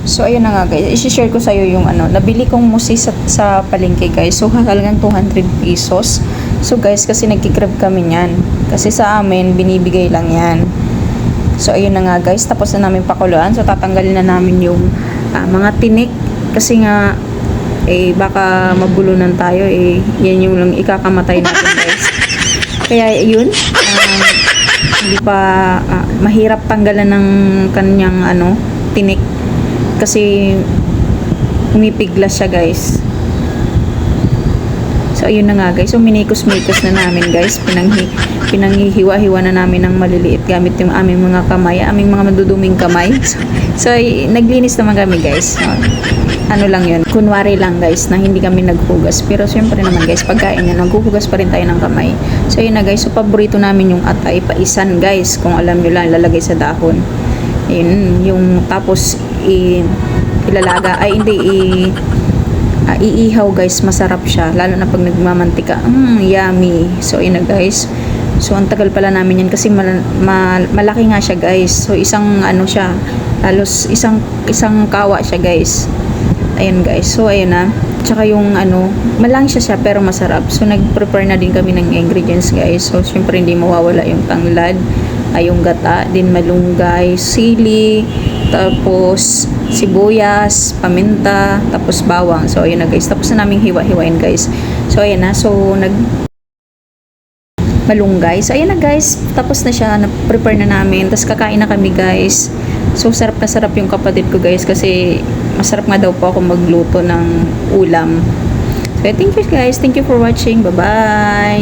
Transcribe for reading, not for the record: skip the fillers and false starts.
So ayun na nga guys, i-share ko sa iyo yung nabili kong musi sa palengke guys. So halagang 200 pesos. So guys, kasi nagki-crave kami niyan. Kasi sa amin binibigay lang 'yan. So ayun na nga guys, tapos na namin pakuluan. So tatanggalin na namin yung mga tinik kasi nga baka mabulunan tayo yan yung lang ikakamatay natin guys. Kaya yun, hindi pa mahirap tanggalan ng kanyang tinik kasi umipiglas siya guys. So ayun na nga guys, so minikos-mikos na namin guys, pinanghihiwa-hiwa na namin ng maliliit gamit yung aming mga kamay, aming mga maduduming kamay. So naglinis naman kami guys. Ano lang yun, kunwari lang guys na hindi kami naghugas, pero syempre naman guys, pagkain yan, naghuhugas pa rin tayo ng kamay. So yun na guys, so paborito namin yung atay, paisan guys, kung alam nyo lang, lalagay sa dahon. Ayun, yung tapos ilalaga, iihaw guys, masarap siya, lalo na pag nagmamantika, yummy. So yun na guys, so ang tagal pala namin yan kasi malaki nga siya guys. So isang siya, halos isang kawa siya guys. Ayun guys, so ayun na. Tsaka yung malang siya pero masarap. So nag-prepare na din kami ng ingredients guys. So syempre hindi mawawala yung tanglad, yung gata, din malunggay, sili, tapos sibuyas, paminta, tapos bawang. So ayun na guys, tapos na naming hiwa-hiwain guys. So ayun na, so malunggay. So ayun na guys, tapos na siya, na-prepare na namin. Tapos kakain na kami guys. So sarap na sarap yung kapatid ko guys kasi masarap nga daw po ako magluto ng ulam. So thank you guys, thank you for watching, bye bye.